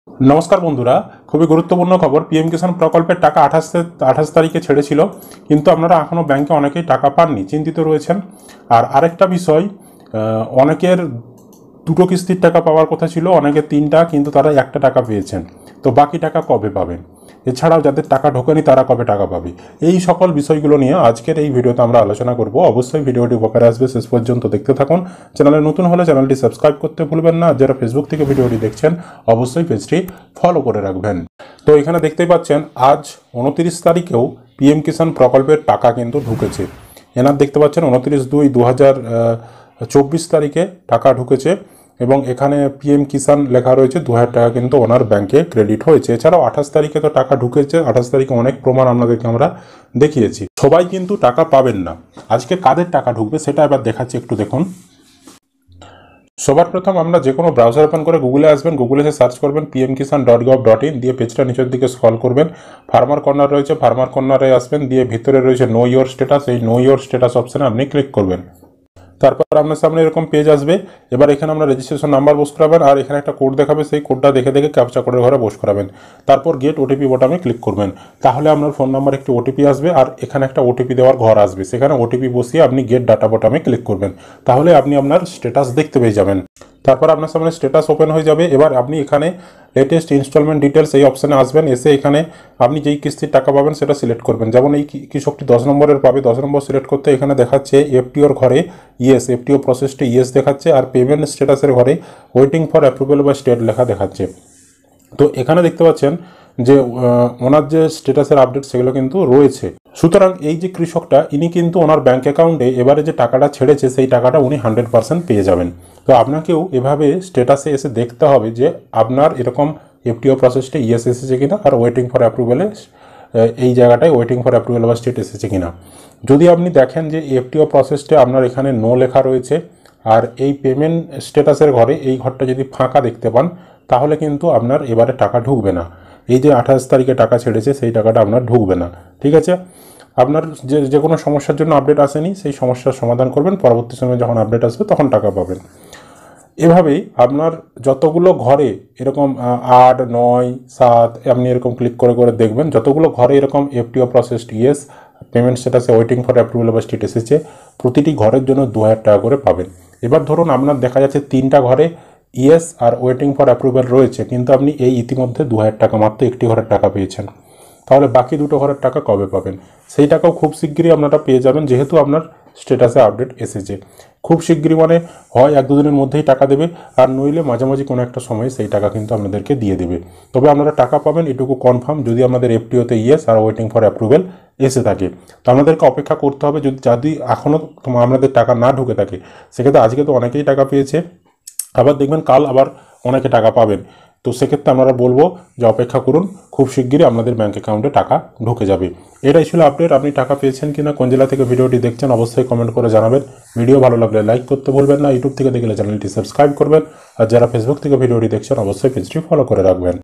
নমস্কার বন্ধুরা, খুবই গুরুত্বপূর্ণ খবর। পিএম কিষাণ প্রকল্পের টাকা 28 তারিখে ছেড়েছিল, কিন্তু আপনারা এখনও ব্যাংকে অনেকেই টাকা পাননি, চিন্তিত রয়েছেন। আর আরেকটা বিষয়, অনেকের দুটো কিস্তির টাকা পাওয়ার কথা ছিল, অনেকের তিনটা, কিন্তু তারা একটা টাকা পেয়েছেন। তো বাকি টাকা কবে পাবেন? এছাড়াও যাদের টাকা ঢোকেনি তারা কবে টাকা পাবে? এই সকল বিষয়গুলো নিয়ে আজকের এই ভিডিওতে আমরা আলোচনা করব। অবশ্যই ভিডিওটি উপকারে আসবে, শেষ পর্যন্ত দেখতে থাকুন। চ্যানেলে নতুন হলে চ্যানেলটি সাবস্ক্রাইব করতে ভুলবেন না। যারা ফেসবুক থেকে ভিডিওটি দেখছেন অবশ্যই পেজটি ফলো করে রাখবেন। তো এখানে দেখতেই পাচ্ছেন আজ 29 তারিখেও পিএম কিষাণ প্রকল্পের টাকা কিন্তু ঢুকেছে। এনার দেখতে পাচ্ছেন 29/2/2024 তারিখে টাকা ঢুকেছে, এবং এখানে পিএম কিষাণ লেখা রয়েছে 2000 টাকা কিন্তু ওনার ব্যাংকে ক্রেডিট হয়েছে। এছাড়াও 28 তারিখে তো টাকা ঢুকেছে, 28 তারিখে অনেক প্রমাণ আপনাদেরকে আমরা দেখিয়েছি। সবাই কিন্তু টাকা পাবেন না। আজকে কাদের টাকা ঢুকবে সেটা এবার দেখাচ্ছি, একটু দেখুন। সবার প্রথম আমরা যে কোনো ব্রাউজার ওপেন করে গুগলে আসবেন, গুগলে এসে সার্চ করবেন pmkisan.gov.in, দিয়ে পেজটা নিচের দিকে স্ক্রল করবেন। ফার্মার কর্নার রয়েছে, ফার্মার কর্নারে আসবেন, দিয়ে ভিতরে রয়েছে নো ইয়োর স্ট্যাটাস। এই নো ইয়োর স্ট্যাটাস অপশানে আপনি ক্লিক করবেন। তারপর আপনার সামনে এরকম পেজ আসবে। এবার এখানে আমরা রেজিস্ট্রেশন নাম্বার বস করাবেন, আর এখানে একটা কোড দেখাবে, সেই কোডটা দেখে দেখে ক্যাপচা কোডের ঘরে বস করাবেন। তারপর গেট ওটিপি বোতামে ক্লিক করবেন। তাহলে আপনার ফোন নাম্বার একটি ওটিপি আসবে, আর এখানে একটা ওটিপি দেওয়ার ঘর আসবে, সেখানে ওটিপি বসিয়ে আপনি গেট ডাটা বোতামে ক্লিক করবেন। তাহলে আপনি আপনার স্ট্যাটাস দেখতে পেয়ে যাবেন। তারপর আপনার সামনে স্ট্যাটাস ওপেন হয়ে যাবে। এবার আপনি এখানে লেটেস্ট ইনস্টলমেন্ট ডিটেলস এই অপশানে আসবেন। এসে এখানে আপনি যেই কিস্তির টাকা পাবেন সেটা সিলেক্ট করবেন। যেমন এই কৃষকটি 10 নম্বরের পাবে, 10 নম্বর সিলেক্ট করতে এখানে দেখাচ্ছে এফটিওর ঘরে ইয়েস, এফটিও প্রসেসটি ইয়েস দেখাচ্ছে, আর পেমেন্ট স্ট্যাটাসের ঘরে ওয়েটিং ফর অ্যাপ্রুভেল বা স্টেট লেখা দেখাচ্ছে। তো এখানে দেখতে পাচ্ছেন যে ওনার যে স্ট্যাটাসের আপডেট সেগুলো কিন্তু রয়েছে। সুতরাং এই যে কৃষকটা, ইনি কিন্তু ওনার ব্যাঙ্ক অ্যাকাউন্টে এবারে যে টাকাটা ছেড়েছে সেই টাকাটা উনি 100% পেয়ে যাবেন। তো আপনাকেও এভাবে স্ট্যাটাসে এসে দেখতে হবে যে আপনার এরকম এফটিও প্রসেসটা ইয়েস এসেছে কিনা, আর ওয়েটিং ফর অ্যাপ্রুভেলে এই জায়গাটায় ওয়েটিং ফর অ্যাপ্রুভেল বা স্টেট এসেছে কিনা। যদি আপনি দেখেন যে এফটিও প্রসেসটা আপনার এখানে নো লেখা রয়েছে, আর এই পেমেন্ট স্ট্যাটাসের ঘরে এই ঘরটা যদি ফাঁকা দেখতে পান, তাহলে কিন্তু আপনার এবারে টাকা ঢুকবে না। এই যে 28 তারিখে টাকা ছেড়েছে সেই টাকাটা আপনার ঢুকবে না। ঠিক আছে? আপনার যে কোনো সমস্যার জন্য আপডেট আসেনি, সেই সমস্যার সমাধান করবেন, পরবর্তী সময়ে যখন আপডেট আসবে তখন টাকা পাবেন। এভাবেই আপনার যতগুলো ঘরে এরকম 8, 9, 7 আপনি এরকম ক্লিক করে করে দেখবেন, যতগুলো ঘরে এরকম এফটিও প্রসেসড ইয়েস, পেমেন্ট স্ট্যাটাসে ওয়েটিং ফর অ্যাপ্রুভেল বা স্টেট এসেছে, প্রতিটি ঘরের জন্য 2000 টাকা করে পাবেন। এবার ধরুন আপনার দেখা যাচ্ছে 3টা ঘরে ইয়েস আর ওয়েটিং ফর অ্যাপ্রুভেল রয়েছে, কিন্তু আপনি এই ইতিমধ্যে 2000 টাকা মাত্র একটি ঘরের টাকা পেয়েছেন। তাহলে বাকি দুটো ঘরের টাকা কবে পাবেন? সেই টাকাও খুব শিগগিরই আপনারা পেয়ে যাবেন, যেহেতু আপনার স্ট্যাটাসে আপডেট এসেছে। খুব শিগগিরই মানে হয় 1-2 দিনের মধ্যেই টাকা দেবে, আর নইলে মাঝামাঝি কোনো একটা সময়ে সেই টাকা কিন্তু আপনাদেরকে দিয়ে দেবে। তবে আপনারা টাকা পাবেন এটুকু কনফার্ম, যদি আমাদের এফটিওতে ইয়েস আর ওয়েটিং ফর অ্যাপ্রুভেল এসে থাকে। তো আপনাদেরকে অপেক্ষা করতে হবে। যদি এখনও আপনাদের টাকা না ঢুকে থাকে, সেক্ষেত্রে আজকে তো অনেকেই টাকা পেয়েছে, আবার দেখবেন কাল আবার অনেকে টাকা পাবেন। তো সেক্ষেত্রে আমরা বলবো যে অপেক্ষা করুন, খুব শিগগিরই আপনাদের ব্যাঙ্ক অ্যাকাউন্টে টাকা ঢুকে যাবে। এটাই ছিল আপডেট। আপনি টাকা পেয়েছেন কিনা, কোন জেলা থেকে ভিডিওটি দেখছেন অবশ্যই কমেন্ট করে জানাবেন। ভিডিও ভালো লাগলে লাইক করতে ভুলবেন না। ইউটিউব থেকে দেখলে চ্যানেলটি সাবস্ক্রাইব করবেন, আর যারা ফেসবুক থেকে ভিডিওটি দেখছেন অবশ্যই পেজটি ফলো করে রাখবেন।